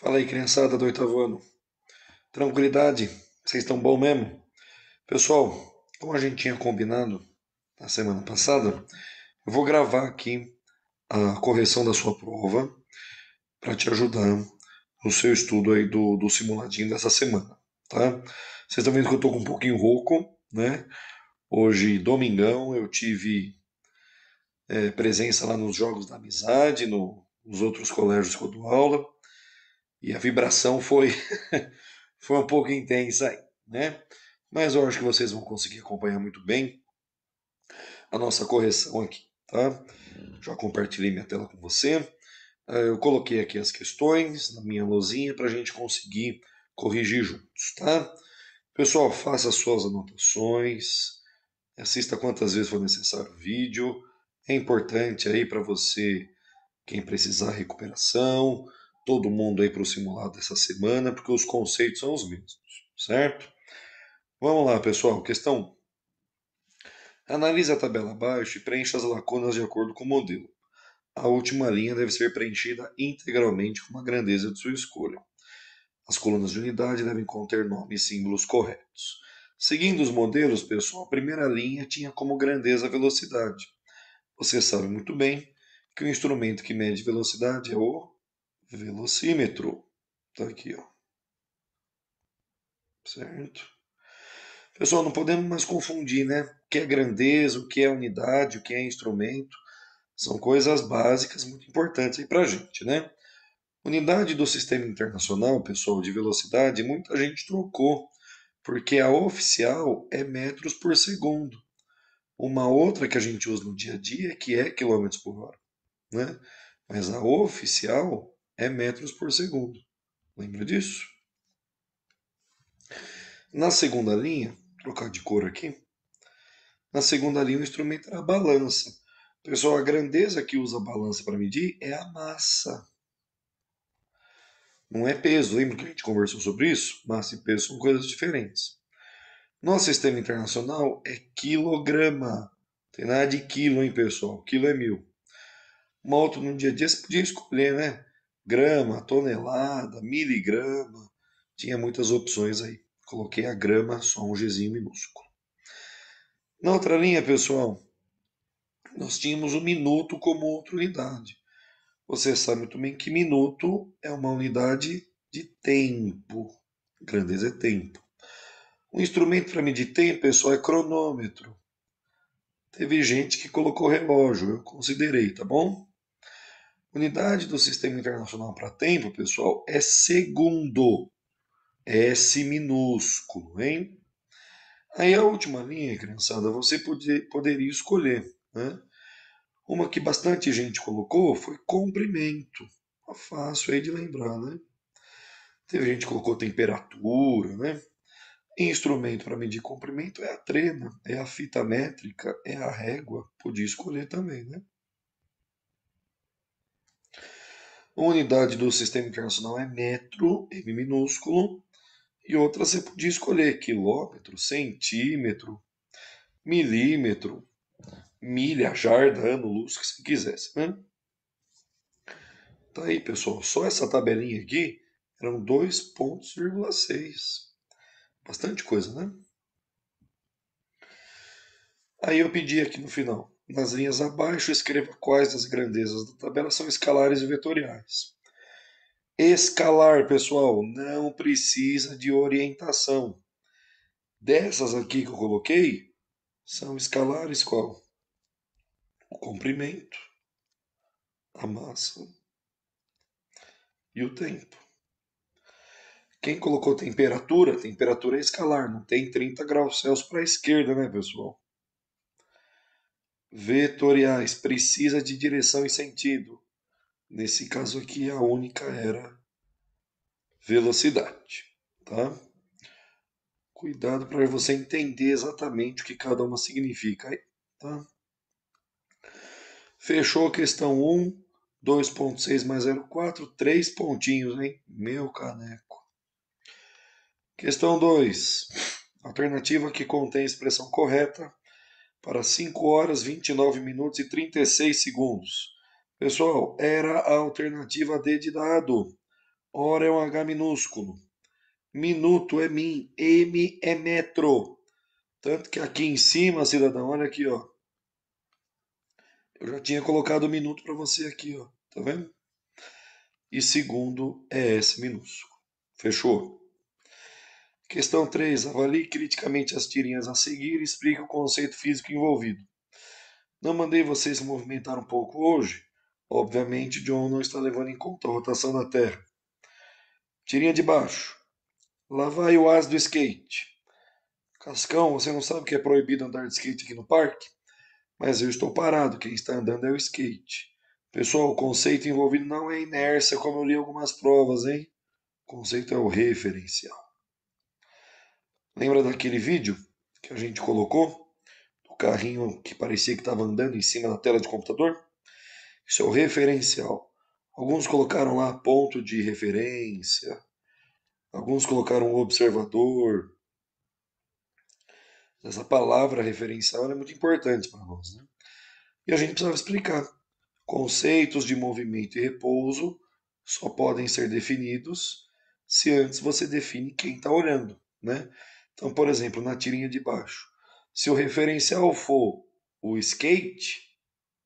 Fala aí, criançada do oitavo ano. Tranquilidade? Vocês estão bom mesmo? Pessoal, como a gente tinha combinado na semana passada, eu vou gravar aqui a correção da sua prova para te ajudar no seu estudo aí do simuladinho dessa semana, tá? Vocês estão vendo que eu tô com um pouquinho rouco, né? Hoje, domingão, eu tive presença lá nos Jogos da Amizade, nos outros colégios que eu dou aula, e a vibração foi um pouco intensa aí, né? Mas eu acho que vocês vão conseguir acompanhar muito bem a nossa correção aqui, tá? Já compartilhei minha tela com você. Eu coloquei aqui as questões na minha lousinha para a gente conseguir corrigir juntos, tá? Pessoal, faça suas anotações, assista quantas vezes for necessário o vídeo. É importante aí para você, quem precisar recuperação, todo mundo aí para o simulado dessa semana, porque os conceitos são os mesmos, certo? Vamos lá, pessoal. Questão: analise a tabela abaixo e preencha as lacunas de acordo com o modelo. A última linha deve ser preenchida integralmente com a grandeza de sua escolha. As colunas de unidade devem conter nomes e símbolos corretos. Seguindo os modelos, pessoal, a primeira linha tinha como grandeza a velocidade. Você sabe muito bem que o instrumento que mede velocidade é o velocímetro. Está aqui, ó. Certo? Pessoal, não podemos mais confundir, né? O que é grandeza, o que é unidade, o que é instrumento. São coisas básicas muito importantes aí para a gente, né? Unidade do sistema internacional, pessoal, de velocidade, muita gente trocou, porque a oficial é metros por segundo. Uma outra que a gente usa no dia a dia que é quilômetros por hora, né? Mas a oficial é metros por segundo. Lembra disso? Na segunda linha, vou trocar de cor aqui. Na segunda linha, o instrumento é a balança. Pessoal, a grandeza que usa a balança para medir é a massa. Não é peso, lembra que a gente conversou sobre isso? Massa e peso são coisas diferentes. Nosso sistema internacional é quilograma. Não tem nada de quilo, hein, pessoal? Quilo é 1000. Uma outra no dia a dia você podia escolher, né? Grama, tonelada, miligrama. Tinha muitas opções aí. Coloquei a grama, só um Gzinho minúsculo. Na outra linha, pessoal, nós tínhamos o minuto como outra unidade. Você sabe muito bem que minuto é uma unidade de tempo. Grandeza é tempo. O instrumento para medir tempo, pessoal, é cronômetro. Teve gente que colocou relógio, eu considerei, tá bom? Unidade do Sistema Internacional para tempo, pessoal, é segundo. S minúsculo, hein? Aí a última linha, criançada, você poderia escolher, né? Uma que bastante gente colocou foi comprimento. Tá fácil aí de lembrar, né? Teve gente que colocou temperatura, né? Instrumento para medir comprimento é a trena, é a fita métrica, é a régua. Podia escolher também, né? A unidade do Sistema Internacional é metro, M minúsculo, e outra você podia escolher quilômetro, centímetro, milímetro, milha, jarda, ano, luz, que você quisesse, né? Tá aí, pessoal. Só essa tabelinha aqui eram 2 pontos, 6. Bastante coisa, né? Aí eu pedi aqui no final. Nas linhas abaixo, escreva quais das grandezas da tabela são escalares e vetoriais. Escalar, pessoal, não precisa de orientação. Dessas aqui que eu coloquei, são escalares qual? O comprimento, a massa e o tempo. Quem colocou temperatura, temperatura é escalar, não tem 30 graus Celsius para a esquerda, né, pessoal? Vetoriais, precisa de direção e sentido. Nesse caso aqui, a única era velocidade, tá? Cuidado para você entender exatamente o que cada uma significa aí, tá? Fechou a questão 1, 2,6 mais 0,4, 3 pontinhos, hein? Meu caneco. Questão 2. Alternativa que contém a expressão correta para 5 horas, 29 minutos e 36 segundos. Pessoal, era a alternativa D de dado. Hora é um H minúsculo. Minuto é min. M é metro. Tanto que aqui em cima, cidadão, olha aqui, ó. Eu já tinha colocado o minuto para você aqui, ó. Tá vendo? E segundo é S minúsculo. Fechou? Questão 3. Avalie criticamente as tirinhas a seguir e explique o conceito físico envolvido. Não mandei vocês se movimentar um pouco hoje? Obviamente, John não está levando em conta a rotação da Terra. Tirinha de baixo. Lá vai o as do skate. Cascão, você não sabe que é proibido andar de skate aqui no parque? Mas eu estou parado, quem está andando é o skate. Pessoal, o conceito envolvido não é inércia, como eu li algumas provas, hein? O conceito é o referencial. Lembra daquele vídeo que a gente colocou? Do carrinho que parecia que estava andando em cima da tela de computador? Isso é o referencial. Alguns colocaram lá ponto de referência, alguns colocaram observador. Essa palavra referencial é muito importante para nós, né? E a gente precisava explicar. Conceitos de movimento e repouso só podem ser definidos se antes você define quem está olhando, né? Então, por exemplo, na tirinha de baixo, se o referencial for o skate,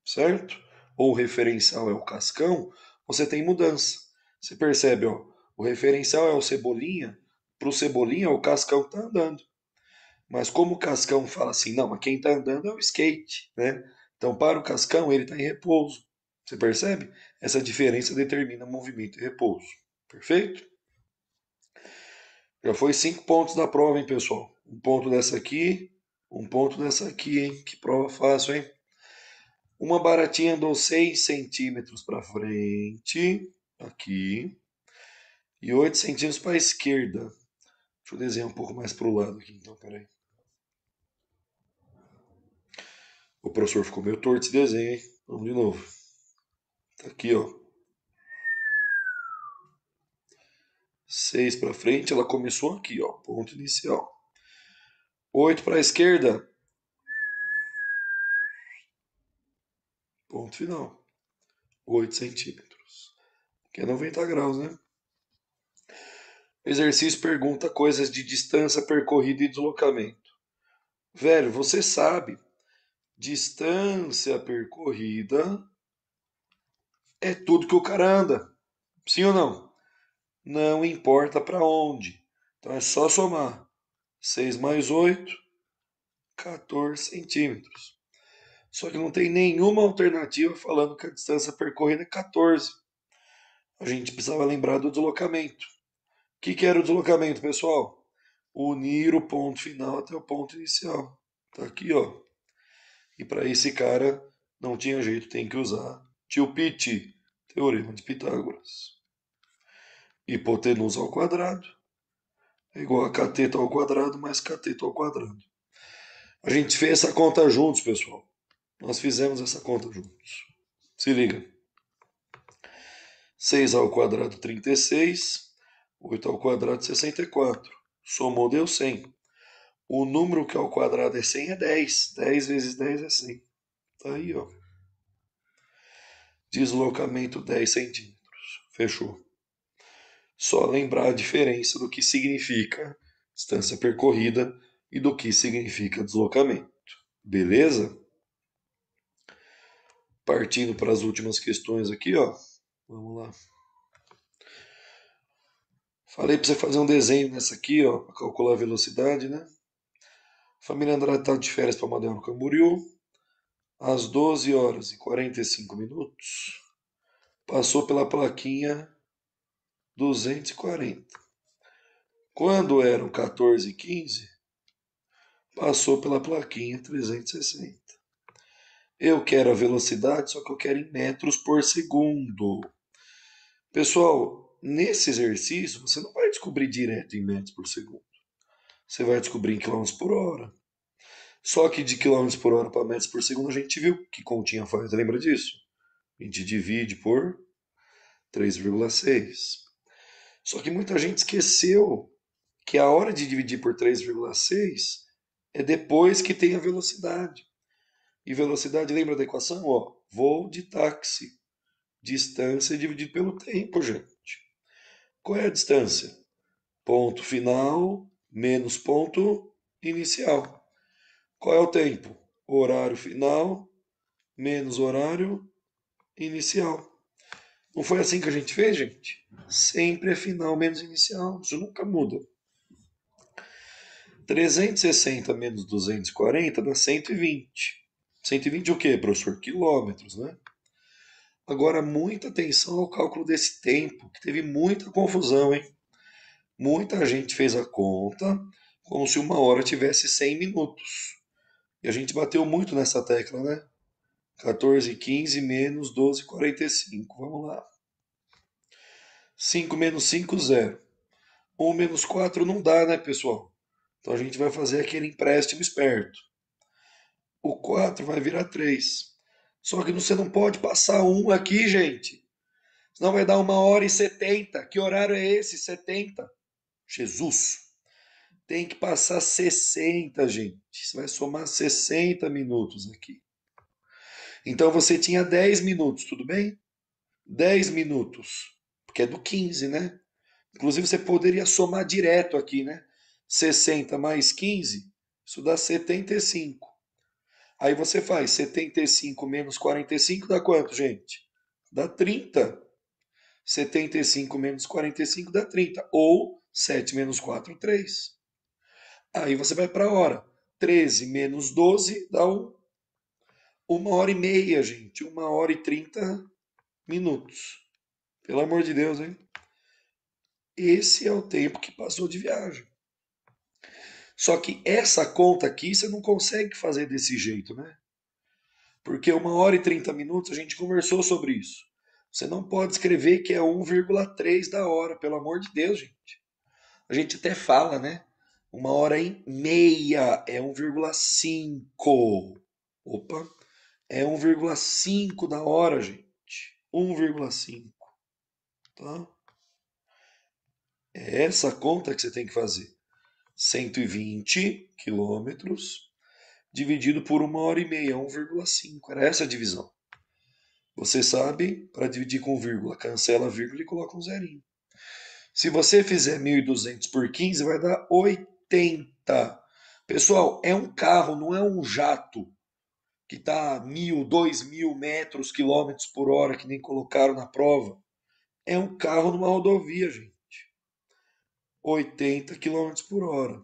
certo? Ou o referencial é o cascão, você tem mudança. Você percebe, ó, o referencial é o cebolinha, para o cebolinha o cascão está andando. Mas como o Cascão fala assim, não, mas quem está andando é o skate, né? Então, para o Cascão, ele está em repouso. Você percebe? Essa diferença determina movimento e repouso. Perfeito? Já foi 5 pontos da prova, hein, pessoal? Um ponto dessa aqui, um ponto dessa aqui, hein? Que prova fácil, hein? Uma baratinha andou 6 centímetros para frente, aqui, e 8 centímetros para a esquerda. Deixa eu desenhar um pouco mais para o lado aqui, então, peraí. O professor ficou meio torto esse desenho, hein? Vamos de novo. Tá aqui, ó. 6 para frente, ela começou aqui, ó. Ponto inicial. 8 para a esquerda. Ponto final. 8 centímetros. Que é 90 graus, né? O exercício pergunta coisas de distância percorrida e deslocamento. Velho, você sabe, distância percorrida é tudo que o cara anda. Sim ou não? Não importa para onde. Então é só somar. 6 mais 8, 14 centímetros. Só que não tem nenhuma alternativa falando que a distância percorrida é 14. A gente precisava lembrar do deslocamento. O que era o deslocamento, pessoal? Unir o ponto final até o ponto inicial. Tá aqui, ó. E para esse cara não tinha jeito, tem que usar tio Piti, teorema de Pitágoras. Hipotenusa ao quadrado é igual a cateto ao quadrado mais cateto ao quadrado. A gente fez essa conta juntos, pessoal. Nós fizemos essa conta juntos. Se liga. 6 ao quadrado, 36. 8 ao quadrado, 64. Somou, deu 100. O número que ao quadrado é 100 é 10. 10 vezes 10 é 100. Tá aí, ó. Deslocamento 10 centímetros. Fechou. Só lembrar a diferença do que significa distância percorrida e do que significa deslocamento. Beleza? Partindo para as últimas questões aqui, ó. Vamos lá. Falei para você fazer um desenho nessa aqui, ó, para calcular a velocidade, né? Família Andrade está de férias para Manoel Camboriú. Às 12 horas e 45 minutos, passou pela plaquinha 240. Quando eram 14h15, passou pela plaquinha 360. Eu quero a velocidade, só que eu quero em metros por segundo. Pessoal, nesse exercício, você não vai descobrir direto em metros por segundo. Você vai descobrir em quilômetros por hora. Só que de quilômetros por hora para metros por segundo a gente viu que continha faz. Lembra disso? A gente divide por 3,6. Só que muita gente esqueceu que a hora de dividir por 3,6 é depois que tem a velocidade. E velocidade, lembra da equação? Ó, voo de táxi. Distância dividido pelo tempo, gente. Qual é a distância? Ponto final menos ponto inicial. Qual é o tempo? Horário final menos horário inicial. Não foi assim que a gente fez, gente? Sempre é final menos inicial. Isso nunca muda. 360 menos 240 dá 120. 120 o quê, professor? Quilômetros, né? Agora, muita atenção ao cálculo desse tempo, que teve muita confusão, hein? Muita gente fez a conta como se uma hora tivesse 100 minutos. E a gente bateu muito nessa tecla, né? 14,15 menos 12,45. Vamos lá. 5 menos 5, 0. 1 menos 4 não dá, né, pessoal? Então a gente vai fazer aquele empréstimo esperto. O 4 vai virar 3. Só que você não pode passar 1 aqui, gente. Senão vai dar 1h70. Que horário é esse? 70. Jesus. Tem que passar 60, gente. Você vai somar 60 minutos aqui. Então você tinha 10 minutos, tudo bem? 10 minutos. Porque é do 15, né? Inclusive você poderia somar direto aqui, né? 60 mais 15, isso dá 75. Aí você faz 75 menos 45 dá quanto, gente? Dá 30. 75 menos 45 dá 30. Ou 7 menos 4, 3. Aí você vai para a hora. 13 menos 12 dá 1h30, gente. 1h30 minutos. Pelo amor de Deus, hein? Esse é o tempo que passou de viagem. Só que essa conta aqui você não consegue fazer desse jeito, né? Porque 1h30 minutos a gente conversou sobre isso. Você não pode escrever que é 1,3 da hora, pelo amor de Deus, gente. A gente até fala, né? 1h30 é 1,5. Opa, é 1,5 da hora, gente. 1,5. Tá? É essa conta que você tem que fazer. 120 quilômetros dividido por 1h30, 1,5. Era essa a divisão. Você sabe, para dividir com vírgula, cancela a vírgula e coloca um zerinho. Se você fizer 1.200 por 15, vai dar 80. Pessoal, é um carro, não é um jato que está 1.000, 2.000 metros, quilômetros por hora, que nem colocaram na prova. É um carro numa rodovia, gente. 80 quilômetros por hora.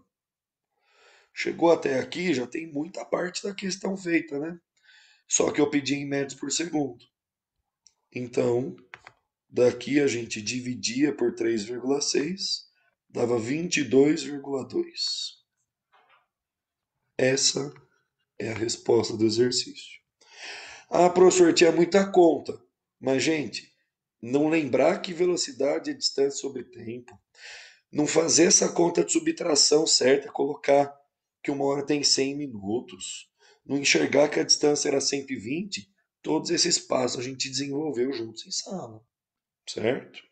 Chegou até aqui, já tem muita parte da questão feita, né? Só que eu pedi em metros por segundo. Então, daqui a gente dividia por 3,6, dava 22,2. Essa é a resposta do exercício. Ah, professor, tinha muita conta. Mas, gente, não lembrar que velocidade é distância sobre tempo. Não fazer essa conta de subtração certa, colocar que uma hora tem 100 minutos. Não enxergar que a distância era 120. Todos esses passos a gente desenvolveu juntos em sala. Certo?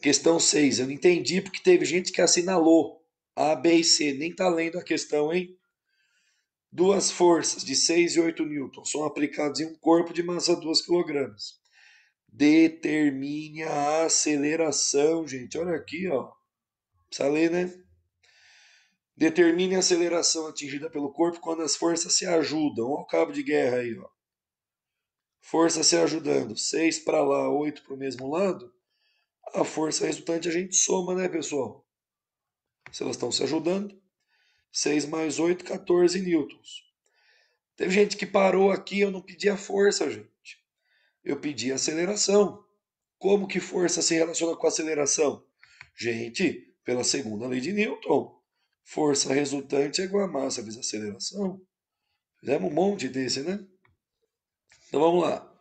Questão 6. Eu não entendi porque teve gente que assinalou A, B e C. Nem tá lendo a questão, hein? Duas forças de 6 e 8 newtons são aplicadas em um corpo de massa 2 kg. Determine a aceleração, gente. Olha aqui, ó. Precisa ler, né? Determine a aceleração atingida pelo corpo quando as forças se ajudam. Olha o cabo de guerra aí, ó. Força se ajudando. 6 para lá, 8 para o mesmo lado. A força resultante a gente soma, né, pessoal? Se elas estão se ajudando. 6 mais 8, 14 newtons. Teve gente que parou aqui, eu não pedi a força, gente. Eu pedi a aceleração. Como que força se relaciona com aceleração? Gente, pela segunda lei de Newton. Força resultante é igual a massa vezes aceleração. Fizemos um monte desse, né? Então vamos lá.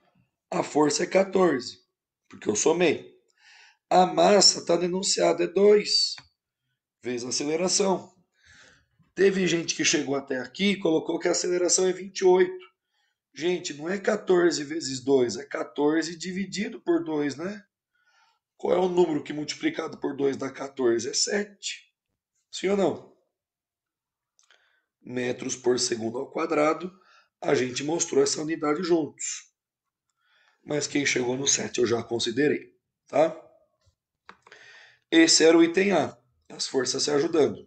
A força é 14, porque eu somei. A massa está denunciada, é 2 vezes a aceleração. Teve gente que chegou até aqui e colocou que a aceleração é 28. Gente, não é 14 vezes 2, é 14 dividido por 2, né? Qual é o número que multiplicado por 2 dá 14? É 7. Sim ou não? Metros por segundo ao quadrado. A gente mostrou essa unidade juntos. Mas quem chegou no 7 eu já considerei, tá? Esse era o item A, as forças se ajudando.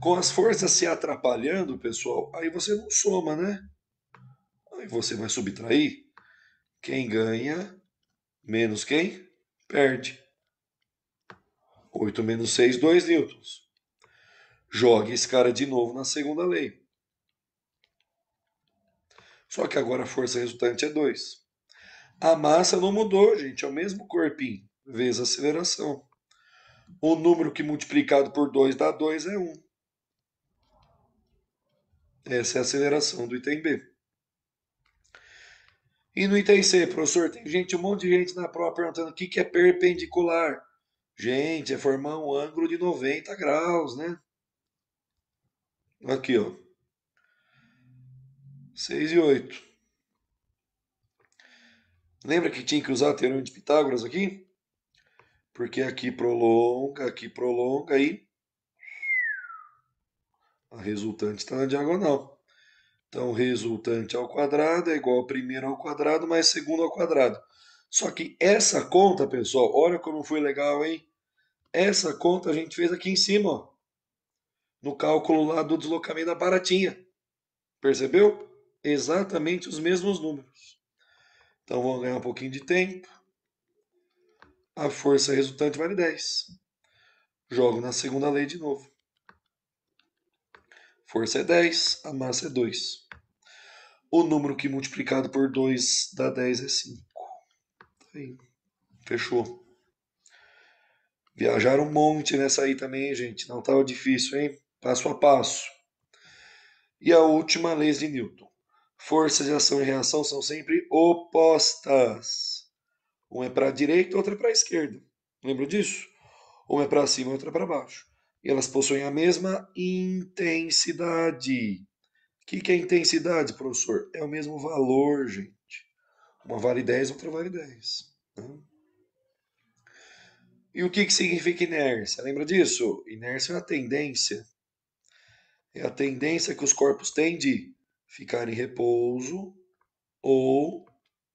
Com as forças se atrapalhando, pessoal, aí você não soma, né? Aí você vai subtrair. Quem ganha menos quem perde. 8 menos 6, 2 newtons. Jogue esse cara de novo na segunda lei. Só que agora a força resultante é 2. A massa não mudou, gente, é o mesmo corpinho, vezes a aceleração. O número que multiplicado por 2 dá 2 é 1. Essa é a aceleração do item B. E no item C, professor, tem gente, um monte de gente na prova perguntando o que é perpendicular. Gente, é formar um ângulo de 90 graus, né? Aqui, ó. 6 e 8. Lembra que tinha que usar o teorema de Pitágoras aqui? Porque aqui prolonga e a resultante está na diagonal. Então, resultante ao quadrado é igual ao primeiro ao quadrado mais segundo ao quadrado. Só que essa conta, pessoal, olha como foi legal, hein? Essa conta a gente fez aqui em cima, ó, no cálculo lá do deslocamento da baratinha. Percebeu? Exatamente os mesmos números. Então, vamos ganhar um pouquinho de tempo. A força resultante vale 10. Jogo na segunda lei de novo. Força é 10, a massa é 2. O número que multiplicado por 2 dá 10 é 5. Aí, fechou. Viajaram um monte nessa aí também, gente. Não estava difícil, hein? Passo a passo. E a última, leis de Newton. Forças de ação e reação são sempre opostas. Um é para a direita, outro é para a esquerda. Lembra disso? Uma é para cima, outra é para baixo. E elas possuem a mesma intensidade. O que é intensidade, professor? É o mesmo valor, gente. Uma vale 10, outra vale 10. Né? E o que significa inércia? Lembra disso? Inércia é uma tendência. É a tendência que os corpos têm de ficar em repouso ou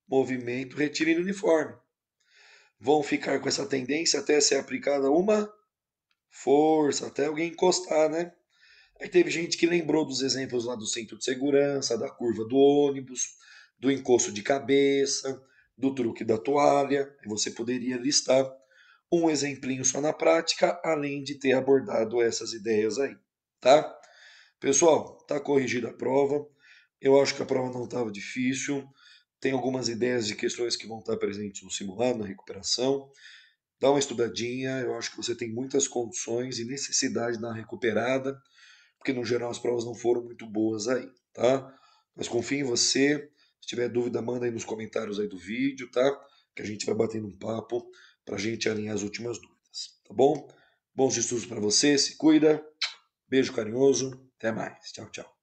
movimento retilíneo uniforme. Vão ficar com essa tendência até ser aplicada uma força, até alguém encostar, né? Aí teve gente que lembrou dos exemplos lá do cinto de segurança, da curva do ônibus, do encosto de cabeça, do truque da toalha. E você poderia listar um exemplinho só na prática, além de ter abordado essas ideias aí, tá? Pessoal, tá corrigida a prova. Eu acho que a prova não estava difícil. Tem algumas ideias de questões que vão estar presentes no simulado, na recuperação. Dá uma estudadinha, eu acho que você tem muitas condições e necessidade na recuperada, porque no geral as provas não foram muito boas aí, tá? Mas confio em você. Se tiver dúvida, manda aí nos comentários aí do vídeo, tá? Que a gente vai batendo um papo pra gente alinhar as últimas dúvidas, tá bom? Bons estudos para você, se cuida. Beijo carinhoso, até mais. Tchau, tchau.